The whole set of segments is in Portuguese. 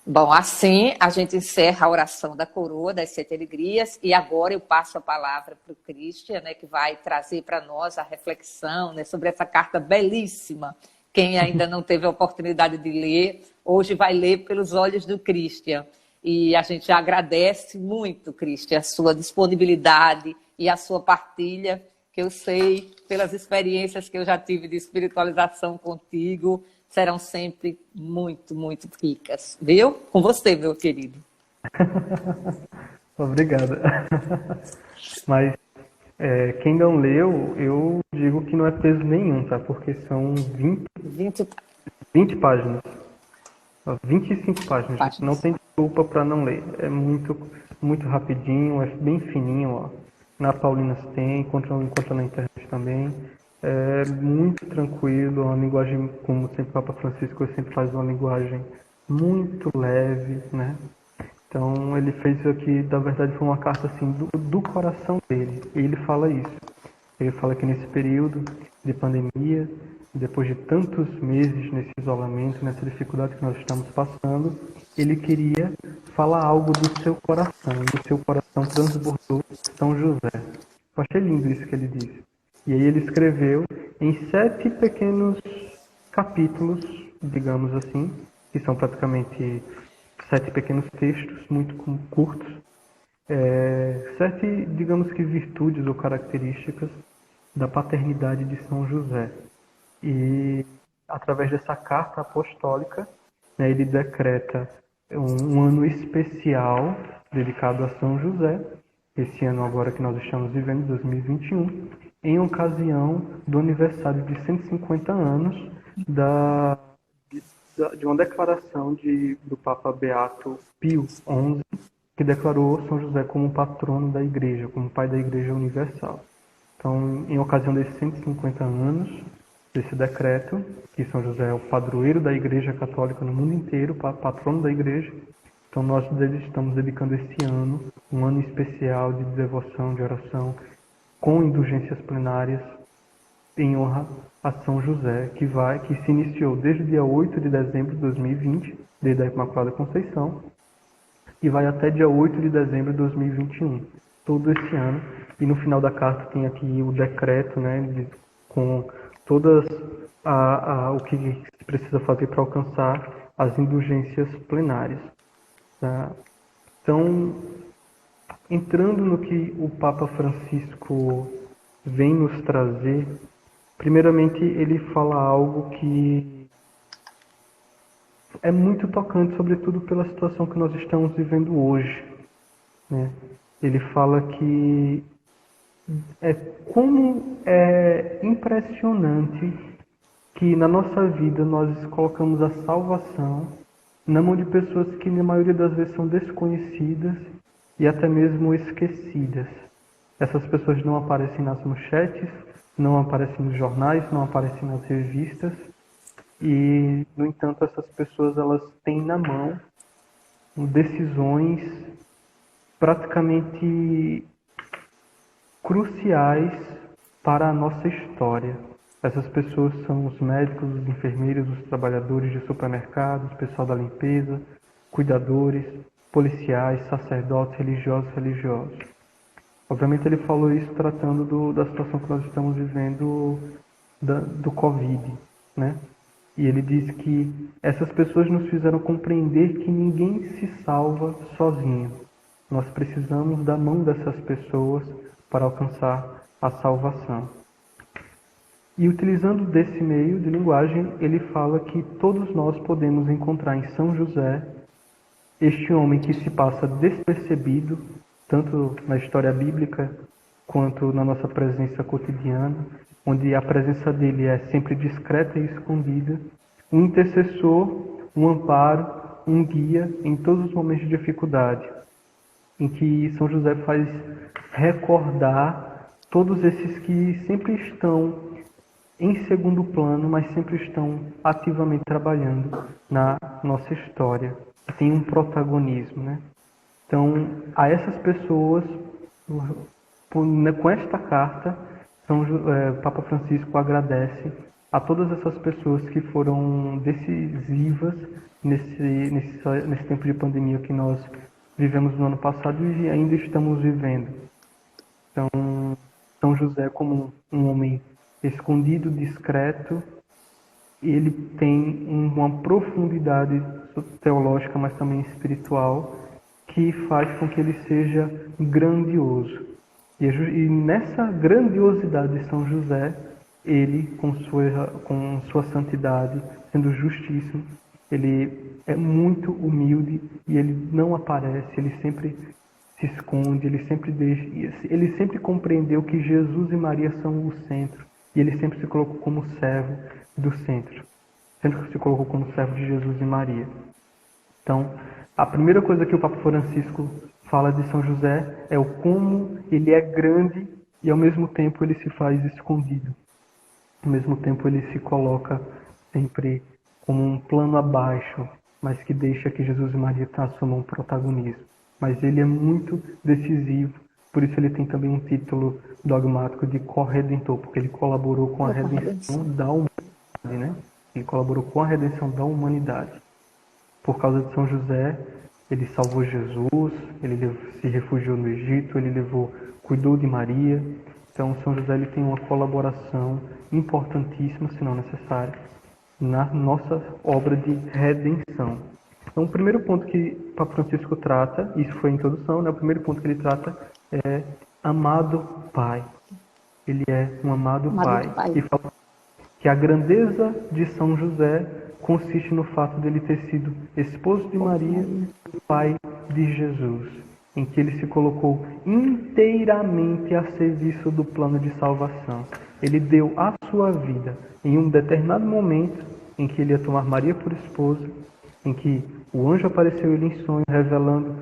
Bom, assim a gente encerra a oração da coroa das sete alegrias e agora eu passo a palavra para o Christian, né, que vai trazer para nós a reflexão, né, sobre essa carta belíssima. Quem ainda não teve a oportunidade de ler, hoje vai ler pelos olhos do Christian. E a gente agradece muito, Christian, a sua disponibilidade e a sua partilha, que eu sei, pelas experiências que eu já tive de espiritualização contigo, serão sempre muito, muito ricas. Viu? Com você, meu querido. Obrigada. Mas quem não leu, eu digo que não é peso nenhum, tá? Porque são 20 20 páginas. 25 páginas, gente. Não páginas. tem desculpa para não ler. É muito, muito rapidinho, é bem fininho, ó. Na Paulinas tem, encontra na internet também. É muito tranquilo, uma linguagem, como sempre o Papa Francisco sempre faz uma linguagem muito leve, né? Então ele fez isso aqui, na verdade foi uma carta assim do coração dele. E ele fala isso. Ele fala que nesse período de pandemia, depois de tantos meses nesse isolamento, nessa dificuldade que nós estamos passando, ele queria falar algo do seu coração. E do seu coração transbordou São José. Eu achei lindo isso que ele disse. E aí ele escreveu em 7 pequenos capítulos, digamos assim, que são praticamente 7 pequenos textos, muito curtos, 7, digamos que virtudes ou características da paternidade de São José. E através dessa carta apostólica, né, ele decreta um ano especial dedicado a São José, esse ano agora que nós estamos vivendo, 2021, em ocasião do aniversário de 150 anos de uma declaração do Papa Beato Pio XI, que declarou São José como patrono da Igreja, como pai da Igreja Universal. Então, em ocasião desses 150 anos desse decreto, que São José é o padroeiro da Igreja Católica no mundo inteiro, patrono da Igreja, então nós estamos dedicando esse ano, um ano especial de devoção, de oração, com indulgências plenárias, em honra a São José, que se iniciou desde o dia 8 de dezembro de 2020, desde a Imaculada Conceição, e vai até dia 8 de dezembro de 2021, todo esse ano. E no final da carta tem aqui o decreto, né, com todas o que se precisa fazer para alcançar as indulgências plenárias. Tá? Então, entrando no que o Papa Francisco vem nos trazer, primeiramente ele fala algo que é muito tocante, sobretudo pela situação que nós estamos vivendo hoje, né? Ele fala que como é impressionante que na nossa vida nós colocamos a salvação na mão de pessoas que na maioria das vezes são desconhecidas e até mesmo esquecidas. Essas pessoas não aparecem nas manchetes, não aparecem nos jornais, não aparecem nas revistas, e, no entanto, essas pessoas elas têm na mão decisões praticamente cruciais para a nossa história. Essas pessoas são os médicos, os enfermeiros, os trabalhadores de supermercados, pessoal da limpeza, cuidadores, policiais, sacerdotes, religiosos. Obviamente ele falou isso tratando da situação que nós estamos vivendo do Covid, né? E ele diz que essas pessoas nos fizeram compreender que ninguém se salva sozinho. Nós precisamos da mão dessas pessoas para alcançar a salvação. E utilizando desse meio de linguagem, ele fala que todos nós podemos encontrar em São José este homem que se passa despercebido, tanto na história bíblica quanto na nossa presença cotidiana, onde a presença dele é sempre discreta e escondida, um intercessor, um amparo, um guia em todos os momentos de dificuldade, em que São José faz recordar todos esses que sempre estão em segundo plano, mas sempre estão ativamente trabalhando na nossa história, tem um protagonismo, né? Então, a essas pessoas, com esta carta, Papa Francisco agradece a todas essas pessoas que foram decisivas nesse tempo de pandemia que nós vivemos no ano passado e ainda estamos vivendo. Então, São José, como um homem escondido, discreto, ele tem uma profundidade teológica, mas também espiritual, que faz com que ele seja grandioso. E nessa grandiosidade de São José, ele, com sua santidade, sendo justíssimo, ele é muito humilde e ele não aparece, ele sempre se esconde, ele sempre compreendeu que Jesus e Maria são o centro, e ele sempre se colocou como servo do centro, sempre se colocou como servo de Jesus e Maria. Então, a primeira coisa que o Papa Francisco fala de São José é o como ele é grande e ao mesmo tempo ele se faz escondido. Ao mesmo tempo ele se coloca sempre como um plano abaixo, mas que deixa que Jesus e Maria assumam um protagonismo. Mas ele é muito decisivo, por isso ele tem também um título dogmático de corredentor, porque ele colaborou com a redenção da humanidade, né? Ele colaborou com a redenção da humanidade. Por causa de São José, ele salvou Jesus, ele se refugiou no Egito, cuidou de Maria. Então, São José ele tem uma colaboração importantíssima, se não necessária, na nossa obra de redenção. Então, o primeiro ponto que o Papa Francisco trata, isso foi a introdução, né? O primeiro ponto que ele trata é amado Pai. Ele é um amado Pai. E fala que a grandeza de São José consiste no fato de ele ter sido esposo de Maria e pai de Jesus, em que ele se colocou inteiramente a serviço do plano de salvação. Ele deu a sua vida em um determinado momento em que ele ia tomar Maria por esposa, em que o anjo apareceu ele em sonho, revelando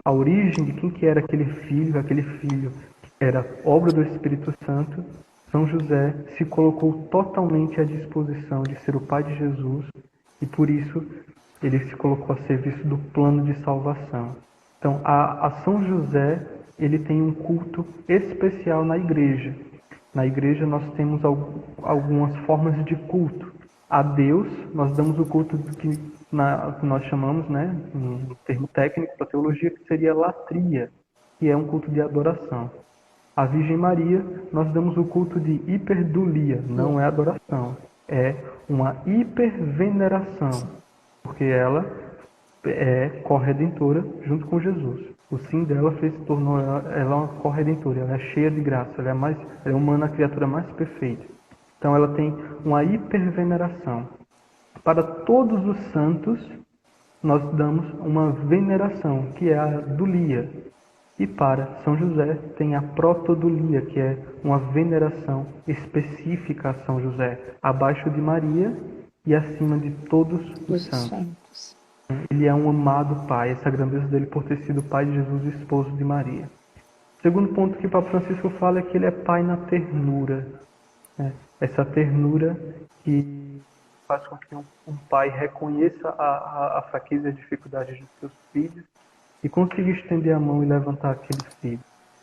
a origem de quem que era aquele filho era obra do Espírito Santo. São José se colocou totalmente à disposição de ser o pai de Jesus e por isso ele se colocou a serviço do plano de salvação. Então, a São José, ele tem um culto especial na igreja. Na igreja nós temos algumas formas de culto. A Deus, nós damos o culto que nós chamamos, né, um termo técnico para teologia, que seria latria, que é um culto de adoração. A Virgem Maria, nós damos o culto de hiperdulia, não é adoração, é uma hiperveneração, porque ela é corredentora junto com Jesus. O sim dela tornou ela uma corredentora, ela é cheia de graça, ela é humana, a criatura mais perfeita. Então ela tem uma hiperveneração. Para todos os santos, nós damos uma veneração, que é a dulia. E para São José tem a protodulia, que é uma veneração específica a São José, abaixo de Maria e acima de todos os santos. Ele é um amado pai, essa grandeza dele por ter sido pai de Jesus e esposo de Maria. O segundo ponto que o Papa Francisco fala é que ele é pai na ternura. Né? Essa ternura que faz com que um pai reconheça a fraqueza e a dificuldade de seus filhos e consiga estender a mão e levantar aqueles filhos.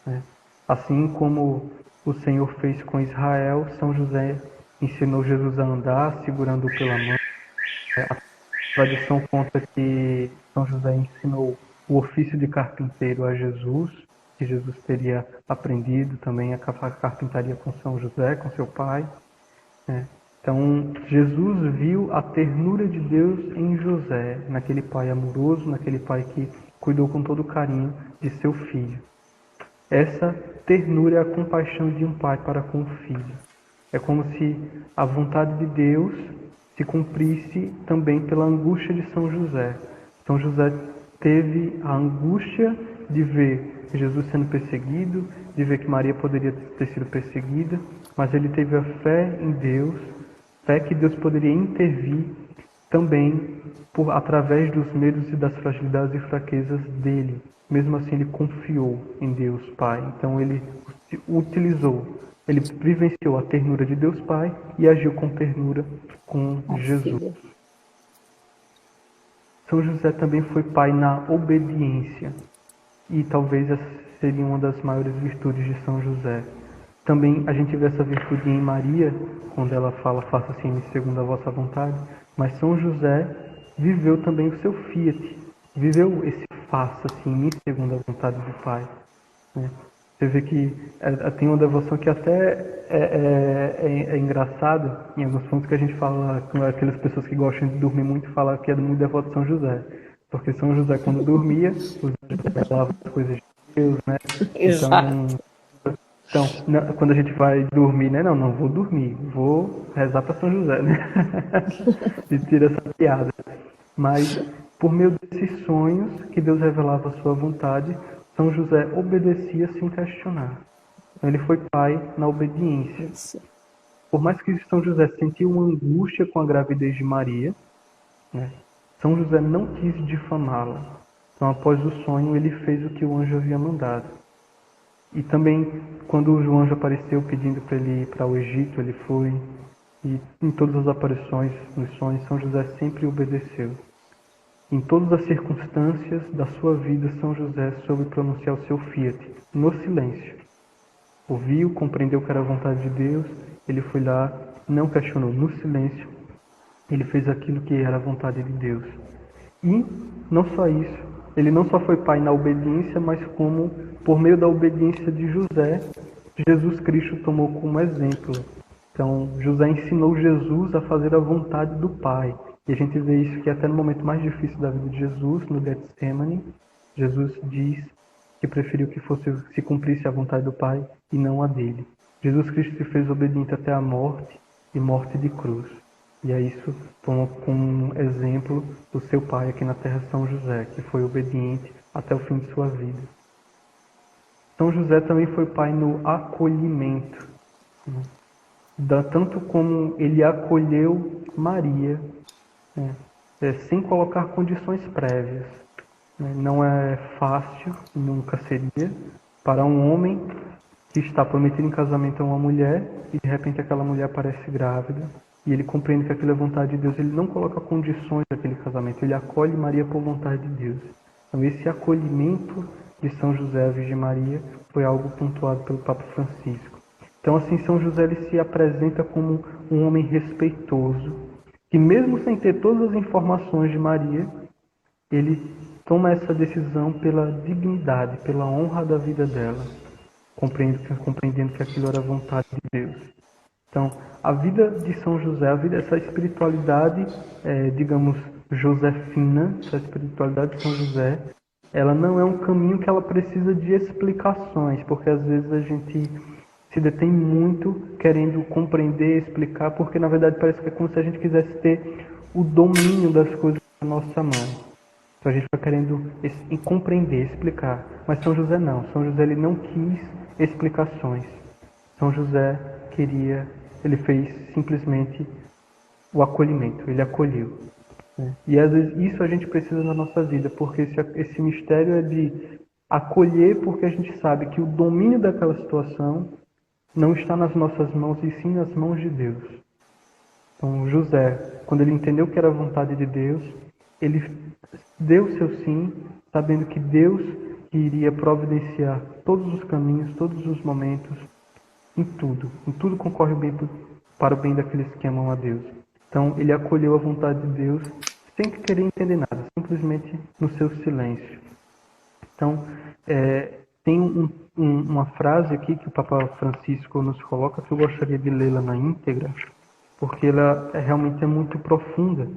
Né? Assim como o Senhor fez com Israel, São José ensinou Jesus a andar, segurando-o pela mão. A tradição conta que São José ensinou o ofício de carpinteiro a Jesus, que Jesus teria aprendido também a carpintaria com São José, com seu pai. Né? Então, Jesus viu a ternura de Deus em José, naquele pai amoroso, naquele pai que cuidou com todo carinho de seu filho. Essa ternura é a compaixão de um pai para com o filho. É como se a vontade de Deus se cumprisse também pela angústia de São José. São José teve a angústia de ver Jesus sendo perseguido, de ver que Maria poderia ter sido perseguida, mas ele teve a fé em Deus, fé que Deus poderia intervir também através dos medos e das fragilidades e fraquezas dele. Mesmo assim, ele confiou em Deus Pai. Então, ele vivenciou a ternura de Deus Pai e agiu com ternura com Jesus. São José também foi pai na obediência. E talvez essa seria uma das maiores virtudes de São José. Também a gente vê essa virtude em Maria, quando ela fala, faça-se em mim segundo a vossa vontade, mas São José viveu também o seu fiat, viveu esse faça-se em mim segundo a vontade do Pai, né? Você vê que tem uma devoção que até é engraçada, em alguns pontos que a gente fala, com aquelas pessoas que gostam de dormir muito, falam que é muito devoto de São José. Porque São José, quando dormia, os anjos revelavam as coisas de Deus, né? Exato. Então, quando a gente vai dormir, né? Não vou dormir, vou rezar para São José, né? E tira essa piada. Mas, por meio desses sonhos que Deus revelava a sua vontade, São José obedecia sem questionar. Então, ele foi pai na obediência. Isso. Por mais que São José sentiu uma angústia com a gravidez de Maria, né? São José não quis difamá-la. Então, após o sonho, ele fez o que o anjo havia mandado. E também, quando o anjo apareceu pedindo para ele ir para o Egito, ele foi. E em todas as aparições, nos sonhos, São José sempre obedeceu. Em todas as circunstâncias da sua vida, São José soube pronunciar o seu fiat, no silêncio. Ouviu, compreendeu que era a vontade de Deus, ele foi lá, não questionou, no silêncio, ele fez aquilo que era a vontade de Deus. E, não só isso, ele não só foi pai na obediência, mas como, por meio da obediência de José, Jesus Cristo tomou como exemplo. Então, José ensinou Jesus a fazer a vontade do Pai. E a gente vê isso que até no momento mais difícil da vida de Jesus, no Getsemane, Jesus diz que preferiu que se cumprisse a vontade do Pai e não a dele. Jesus Cristo se fez obediente até a morte e morte de cruz. E é isso tomou como exemplo o seu pai aqui na terra, São José, que foi obediente até o fim de sua vida. São José também foi pai no acolhimento, né? Tanto como ele acolheu Maria, né? Sem colocar condições prévias. Né? Não é fácil, nunca seria, para um homem que está prometido em casamento a uma mulher e de repente aquela mulher aparece grávida e ele compreende que aquilo é vontade de Deus. Ele não coloca condições naquele casamento, ele acolhe Maria por vontade de Deus. Então esse acolhimento de São José à Virgem Maria foi algo pontuado pelo Papa Francisco. Então assim, São José ele se apresenta como um homem respeitoso, que mesmo sem ter todas as informações de Maria, ele toma essa decisão pela dignidade, pela honra da vida dela, compreendendo que aquilo era a vontade de Deus. Então, a vida de São José, essa espiritualidade, digamos, josefina, essa espiritualidade de São José, ela não é um caminho que ela precisa de explicações, porque às vezes a gente se detém muito querendo compreender, explicar, porque na verdade parece que é como se a gente quisesse ter o domínio das coisas na nossa mão. Então a gente vai querendo compreender, explicar. Mas São José não. São José ele não quis explicações. São José ele fez simplesmente o acolhimento, ele acolheu. Né? E às vezes isso a gente precisa na nossa vida, porque esse mistério é de acolher, porque a gente sabe que o domínio daquela situação não está nas nossas mãos, e sim nas mãos de Deus. Então José, quando ele entendeu que era a vontade de Deus, ele deu o seu sim, sabendo que Deus iria providenciar todos os caminhos, todos os momentos, em tudo concorre bem para o bem daqueles que amam a Deus. Então ele acolheu a vontade de Deus sem querer entender nada, simplesmente no seu silêncio. Então tem uma frase aqui que o Papa Francisco nos coloca, que eu gostaria de lê-la na íntegra, porque ela realmente é muito profunda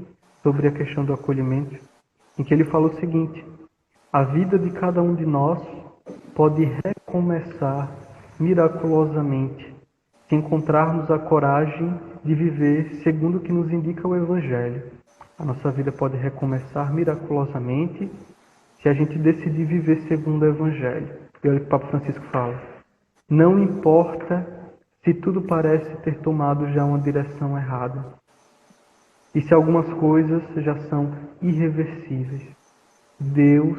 sobre a questão do acolhimento, em que ele fala o seguinte: a vida de cada um de nós pode recomeçar miraculosamente se encontrarmos a coragem de viver segundo o que nos indica o Evangelho. A nossa vida pode recomeçar miraculosamente se a gente decidir viver segundo o Evangelho. E olha o que o Papa Francisco fala: não importa se tudo parece ter tomado já uma direção errada, e se algumas coisas já são irreversíveis, Deus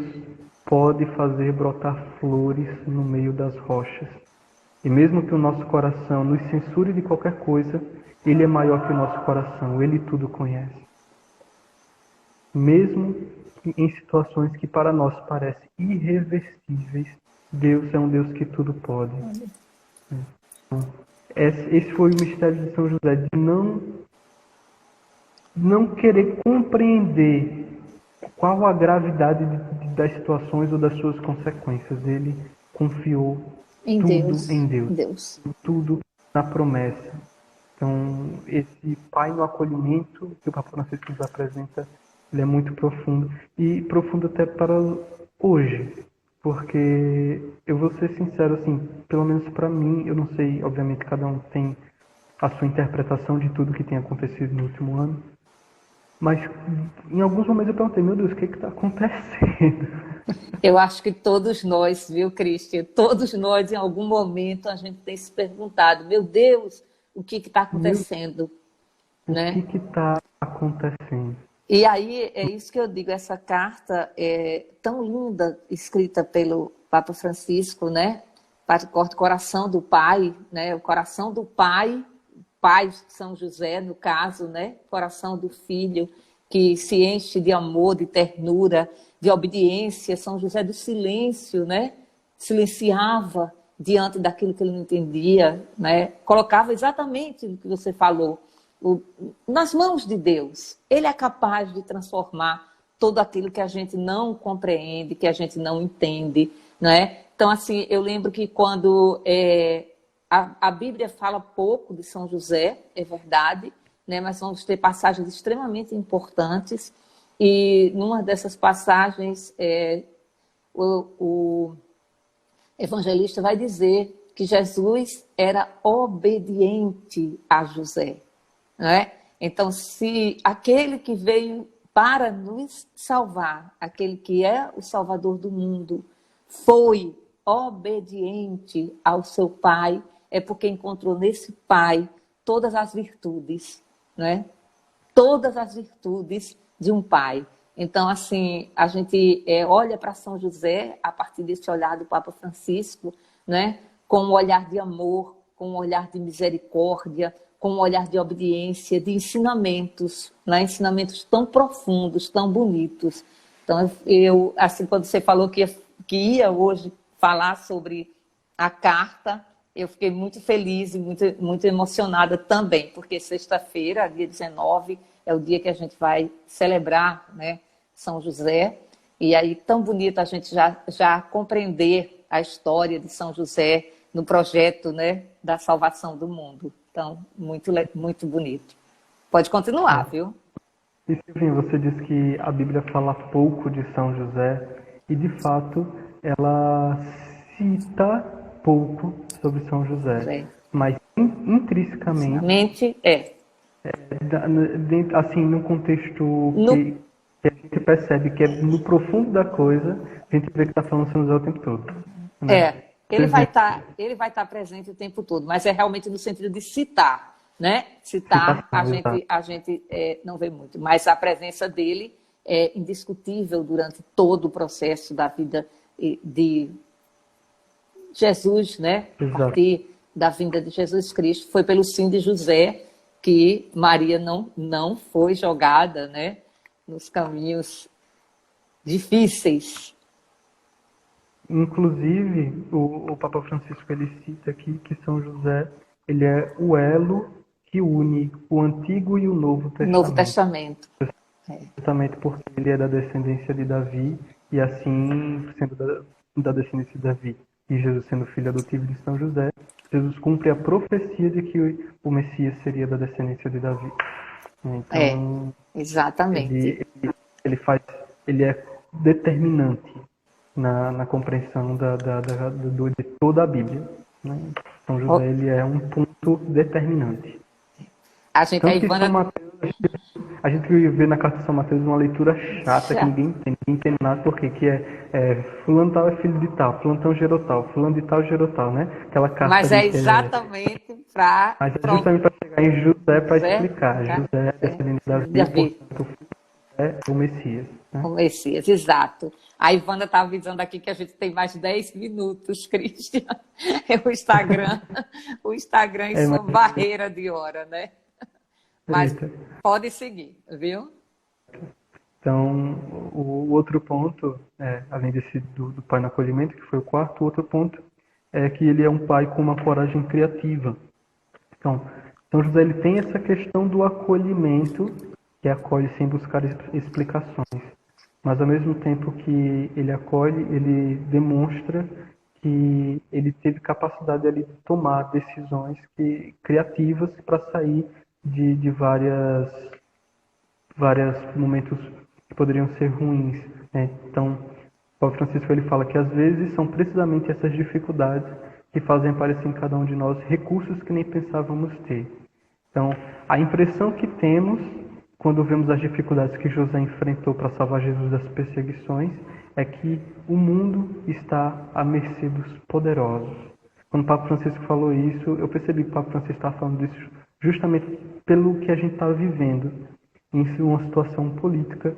pode fazer brotar flores no meio das rochas. E mesmo que o nosso coração nos censure de qualquer coisa, Ele é maior que o nosso coração, Ele tudo conhece. Mesmo em situações que para nós parecem irreversíveis, Deus é um Deus que tudo pode. Esse foi o mistério de São José, de não querer compreender qual a gravidade das situações ou das suas consequências. Ele confiou Em tudo Deus. em Em Deus, Deus. tudo na promessa. Então, esse pai no acolhimento que o Papa Francisco nos apresenta, ele é muito profundo. E profundo até para hoje. Porque eu vou ser sincero, assim, pelo menos para mim, eu não sei, obviamente cada um tem a sua interpretação de tudo que tem acontecido no último ano. Mas em alguns momentos eu perguntei, meu Deus, o que está acontecendo? Eu acho que todos nós, viu, Cristian? Todos nós, em algum momento, a gente tem se perguntado, meu Deus, o que está Meu, acontecendo, o que né? está acontecendo? E aí, é isso que eu digo, essa carta é tão linda, escrita pelo Papa Francisco, né? Para o coração do pai, né? O coração do pai, pai de São José, no caso, né? Coração do filho, que se enche de amor, de ternura, de obediência. São José do silêncio, né? Silenciava diante daquilo que ele não entendia, né? Colocava exatamente o que você falou, nas mãos de Deus. Ele é capaz de transformar tudo aquilo que a gente não compreende, que a gente não entende, né? Então, assim, eu lembro que quando a Bíblia fala pouco de São José, é verdade, né? Mas vamos ter passagens extremamente importantes, e numa dessas passagens o evangelista vai dizer que Jesus era obediente a José, não é? Então, se aquele que veio para nos salvar, aquele que é o Salvador do mundo, foi obediente ao seu Pai, é porque encontrou nesse Pai todas as virtudes, não é? Todas as virtudes de um pai. Então, assim, a gente olha para São José, a partir desse olhar do Papa Francisco, né, com um olhar de amor, com um olhar de misericórdia, com um olhar de obediência, de ensinamentos, né, ensinamentos tão profundos, tão bonitos. Então, eu assim, quando você falou que ia hoje falar sobre a carta, eu fiquei muito feliz e muito, muito emocionada também, porque sexta-feira, dia 19, é o dia que a gente vai celebrar, né, São José. E aí, tão bonito a gente já compreender a história de São José no projeto, né, da salvação do mundo. Então, muito, muito bonito. Pode continuar, viu? E Silvinha, você disse que a Bíblia fala pouco de São José, e de fato ela cita pouco sobre São José, José. mas intrinsecamente, Sinceramente, assim, num contexto no que a gente percebe que é no profundo da coisa, a gente vê que está falando São José o tempo todo, né? Por exemplo, ele vai estar presente o tempo todo, mas é realmente no sentido de citar, né? Citar citação, exato. a gente não vê muito, mas a presença dele é indiscutível durante todo o processo da vida de Jesus, né? A Exato. partir da vinda de Jesus Cristo, foi pelo sim de José que Maria não foi jogada, né? Nos caminhos difíceis. Inclusive, o Papa Francisco ele cita aqui que São José ele é o elo que une o Antigo e o Novo Novo Testamento, Testamento. É. justamente porque ele é da descendência de Davi e assim, sendo da descendência de Davi e Jesus sendo filho adotivo de São José, Jesus cumpre a profecia de que o Messias seria da descendência de Davi. É, Então, exatamente. ele faz, ele é determinante na compreensão de toda a Bíblia, né? São José ele é um ponto determinante. A Tanto que São Ivana Mateus, a gente vê na carta de São Mateus uma leitura chata que já. ninguém entende nada, porque que fulano tal é filho de tal, fulano tal gerou tal, fulano de tal gerou tal, né? Aquela carta Mas ali é que exatamente para mas é justamente para chegar em José para José, explicar. José é descendente de Davi, Davi, portanto, é o Messias, o né? Messias, exato. A Ivana está avisando aqui que a gente tem mais 10 minutos, Cristian. É o Instagram e É, sua mas, barreira de hora, né? Mas eita. pode seguir, viu? Então, o outro ponto, além desse do pai no acolhimento, que foi o quarto, o outro ponto é que ele é um pai com uma coragem criativa. Então, São José ele tem essa questão do acolhimento, que acolhe sem buscar explicações. Mas ao mesmo tempo que ele acolhe, ele demonstra que ele teve capacidade ali de tomar decisões criativas para sair de vários momentos que poderiam ser ruins, né? Então, Papa Francisco ele fala que às vezes são precisamente essas dificuldades que fazem aparecer em cada um de nós recursos que nem pensávamos ter. Então, a impressão que temos quando vemos as dificuldades que José enfrentou para salvar Jesus das perseguições é que o mundo está à mercê dos poderosos. Quando o Papa Francisco falou isso, eu percebi que o Papa Francisco estava falando isso justamente pelo que a gente está vivendo em uma situação política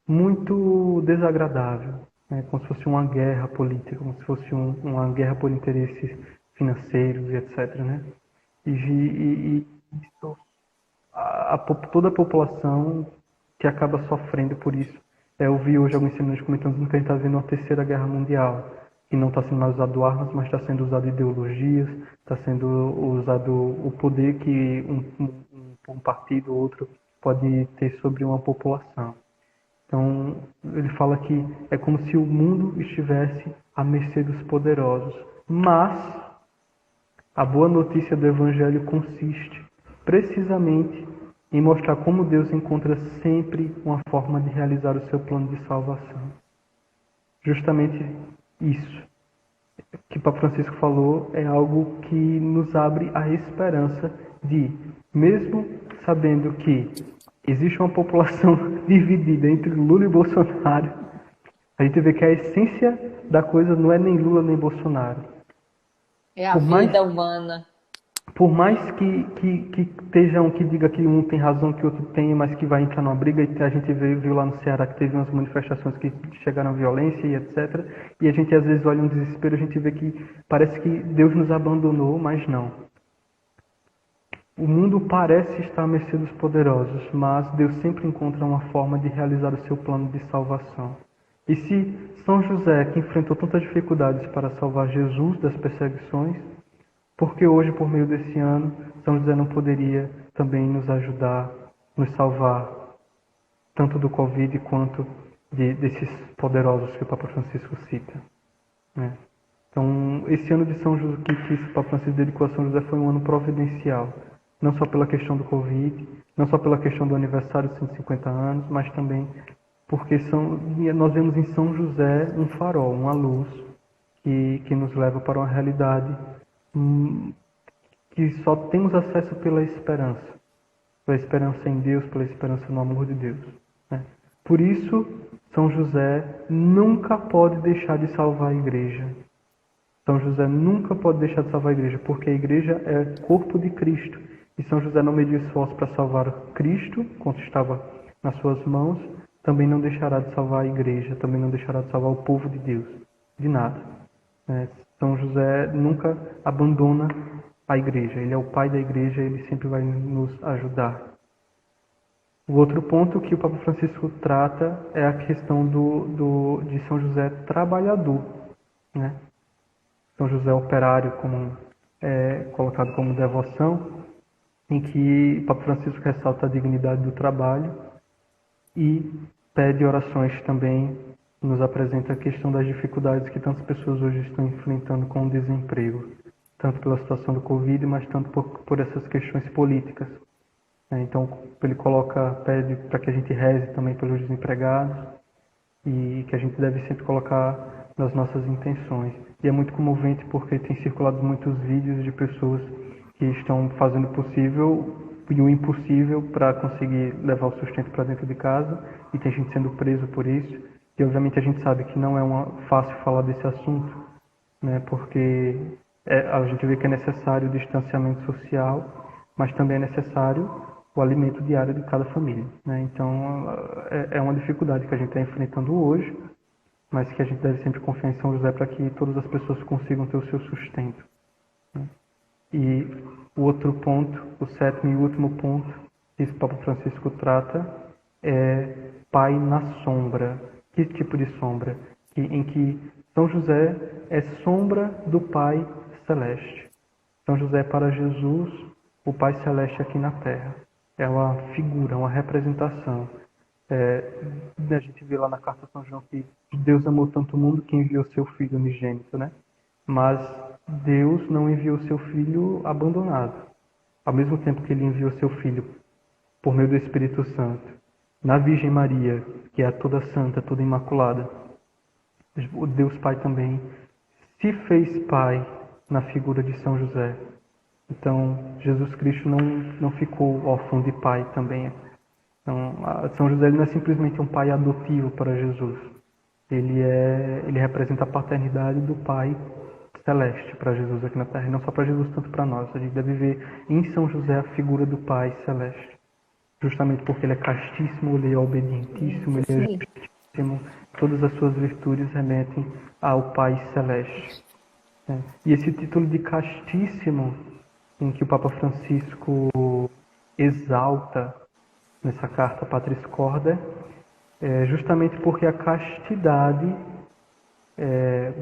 muito desagradável, né? Como se fosse uma guerra política, como se fosse uma guerra por interesses financeiros e etc. Né? E isso, toda a população que acaba sofrendo por isso. Eu vi hoje alguns seminários comentando que a gente está vendo uma terceira guerra mundial, que não está sendo mais usado armas, mas está sendo usado ideologias, está sendo usado o poder que um partido ou outro pode ter sobre uma população. Então, ele fala que é como se o mundo estivesse à mercê dos poderosos. Mas a boa notícia do Evangelho consiste precisamente em mostrar como Deus encontra sempre uma forma de realizar o seu plano de salvação. Justamente isso que o Papa Francisco falou é algo que nos abre a esperança de, mesmo sabendo que existe uma população dividida entre Lula e Bolsonaro, a gente vê que a essência da coisa não é nem Lula nem Bolsonaro. É a vida humana. Por mais que estejam, que diga que um tem razão, que o outro tem, mas que vai entrar numa briga, e a gente viu lá no Ceará que teve umas manifestações que chegaram à violência e etc. E a gente às vezes olha um desespero, a gente vê que parece que Deus nos abandonou, mas não. O mundo parece estar à mercê dos poderosos, mas Deus sempre encontra uma forma de realizar o seu plano de salvação. E se São José, que enfrentou tantas dificuldades para salvar Jesus das perseguições, porque hoje, por meio desse ano, São José não poderia também nos ajudar, nos salvar, tanto do Covid quanto desses poderosos que o Papa Francisco cita, né? Então, esse ano de São José, que o Papa Francisco dedicou a São José, foi um ano providencial, não só pela questão do Covid, não só pela questão do aniversário de 150 anos, mas também porque nós vemos em São José um farol, uma luz que nos leva para uma realidade que só temos acesso pela esperança em Deus, pela esperança no amor de Deus, né? Por isso, São José nunca pode deixar de salvar a igreja. São José nunca pode deixar de salvar a igreja, porque a igreja é corpo de Cristo. E São José não mediu esforço para salvar Cristo, quando estava nas suas mãos, também não deixará de salvar a igreja, também não deixará de salvar o povo de Deus, de nada, né? São José nunca abandona a igreja. Ele é o pai da igreja, ele sempre vai nos ajudar. O outro ponto que o Papa Francisco trata é a questão de São José trabalhador, né? São José operário, como colocado como devoção, em que o Papa Francisco ressalta a dignidade do trabalho e pede orações também. Nos apresenta a questão das dificuldades que tantas pessoas hoje estão enfrentando com o desemprego, tanto pela situação do Covid, mas tanto por essas questões políticas. Então, ele pede para que a gente reze também pelos desempregados e que a gente deve sempre colocar nas nossas intenções. E é muito comovente porque tem circulado muitos vídeos de pessoas que estão fazendo o possível e o impossível para conseguir levar o sustento para dentro de casa, e tem gente sendo preso por isso. E obviamente a gente sabe que não é fácil falar desse assunto, né? Porque a gente vê que é necessário o distanciamento social, mas também é necessário o alimento diário de cada família, né? Então é uma dificuldade que a gente está enfrentando hoje, mas que a gente deve sempre confiar em São José para que todas as pessoas consigam ter o seu sustento, né? E o outro ponto, o sétimo e último ponto que o Papa Francisco trata é Pai na sombra. Que tipo de sombra? em que São José é sombra do Pai Celeste. São José para Jesus, o Pai Celeste aqui na Terra. É uma figura, uma representação. A gente vê lá na carta de São João que Deus amou tanto o mundo que enviou seu Filho unigênito, né? Mas Deus não enviou seu Filho abandonado. Ao mesmo tempo que ele enviou seu Filho por meio do Espírito Santo, na Virgem Maria, que é toda santa, toda imaculada, o Deus Pai também se fez Pai na figura de São José. Então, Jesus Cristo não ficou órfão de Pai também. Então, São José não é simplesmente um pai adotivo para Jesus. Ele representa a paternidade do Pai Celeste para Jesus aqui na Terra, e não só para Jesus, tanto para nós. A gente deve ver em São José a figura do Pai Celeste. Justamente porque ele é castíssimo, ele é obedientíssimo, ele é justíssimo. Todas as suas virtudes remetem ao Pai Celeste. E esse título de castíssimo, em que o Papa Francisco exalta nessa carta Patris Corde, justamente porque a castidade,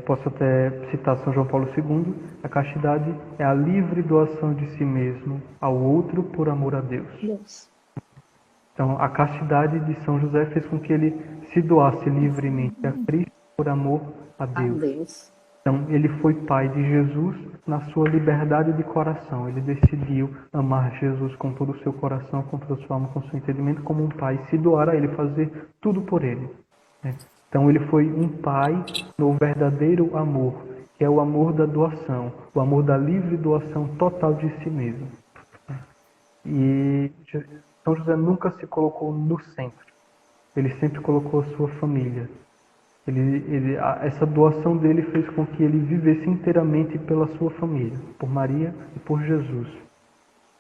posso até citar São João Paulo II, a castidade é a livre doação de si mesmo ao outro por amor a Deus. Então, a castidade de São José fez com que ele se doasse livremente a Cristo por amor a Deus. Então, ele foi pai de Jesus na sua liberdade de coração. Ele decidiu amar Jesus com todo o seu coração, com toda a sua alma, com o seu entendimento, como um pai, se doar a ele, fazer tudo por ele. Então, ele foi um pai no verdadeiro amor, que é o amor da doação, o amor da livre doação total de si mesmo. E São José nunca se colocou no centro. Ele sempre colocou a sua família. Essa doação dele fez com que ele vivesse inteiramente pela sua família, por Maria e por Jesus.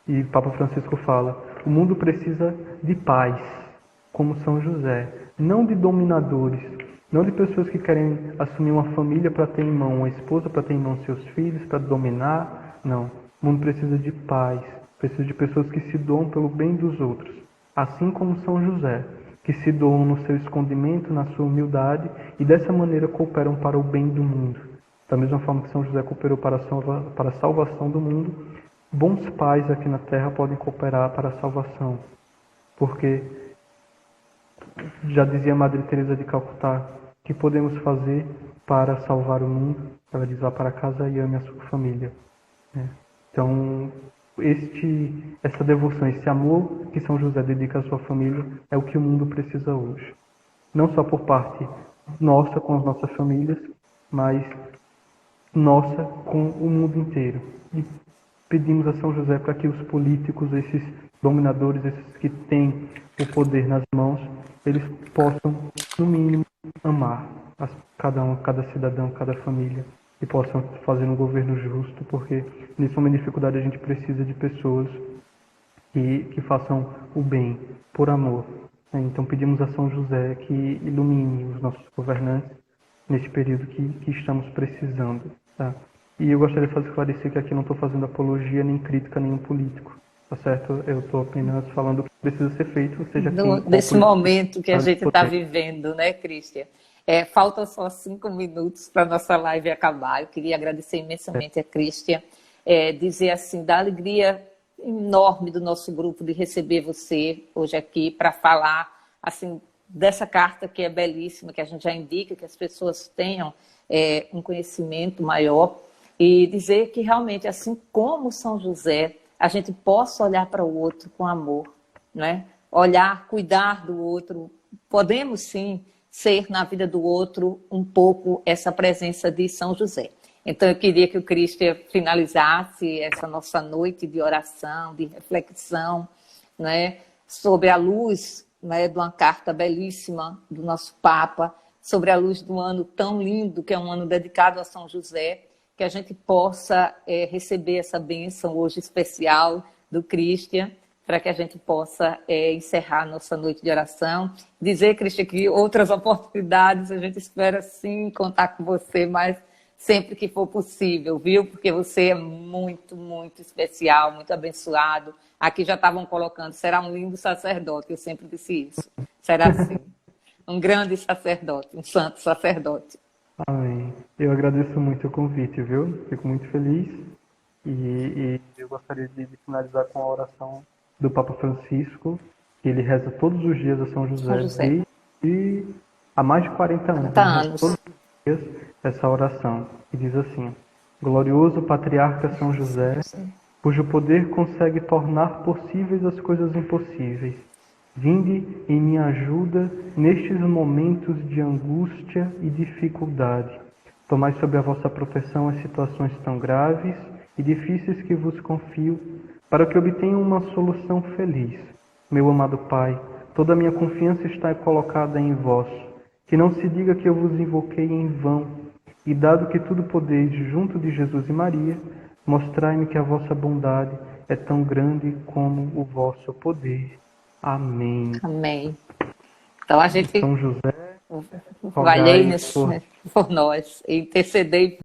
E Papa Francisco fala, o mundo precisa de pais, como São José, não de dominadores, não de pessoas que querem assumir uma família para ter em mão uma esposa, para ter em mão seus filhos, para dominar. Não, o mundo precisa de pais, precisa de pessoas que se doam pelo bem dos outros, assim como São José, que se doam no seu escondimento, na sua humildade, e dessa maneira cooperam para o bem do mundo. Da mesma forma que São José cooperou para a salvação do mundo, bons pais aqui na Terra podem cooperar para a salvação. Porque, já dizia a Madre Teresa de Calcutá, o que podemos fazer para salvar o mundo? Ela diz, vá para casa e ame a sua família. Então, essa devoção, esse amor que São José dedica à sua família é o que o mundo precisa hoje. Não só por parte nossa, com as nossas famílias, mas nossa com o mundo inteiro. E pedimos a São José para que os políticos, esses dominadores, esses que têm o poder nas mãos, eles possam, no mínimo, amar cada cidadão, cada família, e possam fazer um governo justo, porque nesse momento de dificuldade a gente precisa de pessoas que façam o bem por amor. Então pedimos a São José que ilumine os nossos governantes nesse período que estamos precisando. Tá? E eu gostaria de esclarecer que aqui não estou fazendo apologia nem crítica a nenhum político. Tá certo? Eu estou apenas falando o que precisa ser feito, seja desse momento que a gente está vivendo, né, Cristian? Faltam só 5 minutos para a nossa live acabar. Eu queria agradecer imensamente a Cristian, dizer assim, da alegria enorme do nosso grupo de receber você hoje aqui para falar assim, dessa carta que é belíssima, que a gente já indica que as pessoas tenham um conhecimento maior, e dizer que realmente, assim como São José, a gente possa olhar para o outro com amor, né? Olhar, cuidar do outro. Podemos sim ser na vida do outro um pouco essa presença de São José. Então eu queria que o Cristian finalizasse essa nossa noite de oração, de reflexão, né? Sobre a luz, né, de uma carta belíssima do nosso Papa, sobre a luz de um ano tão lindo, que é um ano dedicado a São José, que a gente possa receber essa bênção hoje especial do Cristian, para que a gente possa encerrar nossa noite de oração. Dizer, Cristian, que outras oportunidades a gente espera sim contar com você, mas sempre que for possível, viu? Porque você é muito, muito especial, muito abençoado. Aqui já estavam colocando, será um lindo sacerdote, eu sempre disse isso. Será assim, um grande sacerdote, um santo sacerdote. Amém. Eu agradeço muito o convite, viu? Fico muito feliz e eu gostaria de finalizar com a oração do Papa Francisco, que ele reza todos os dias a São São José, José. desde há mais de 40 anos. 40 Ele reza todos anos. os dias essa oração, que diz assim: Glorioso Patriarca São José, cujo poder consegue tornar possíveis as coisas impossíveis. Vinde em minha ajuda nestes momentos de angústia e dificuldade. Tomai sob a vossa proteção as situações tão graves e difíceis que vos confio, para que obtenham uma solução feliz. Meu amado Pai, toda a minha confiança está colocada em vós. Que não se diga que eu vos invoquei em vão. E dado que tudo podeis junto de Jesus e Maria, mostrai-me que a vossa bondade é tão grande como o vosso poder. Amém. Amém. Então a gente São José, valei rogai por por nós, intercedei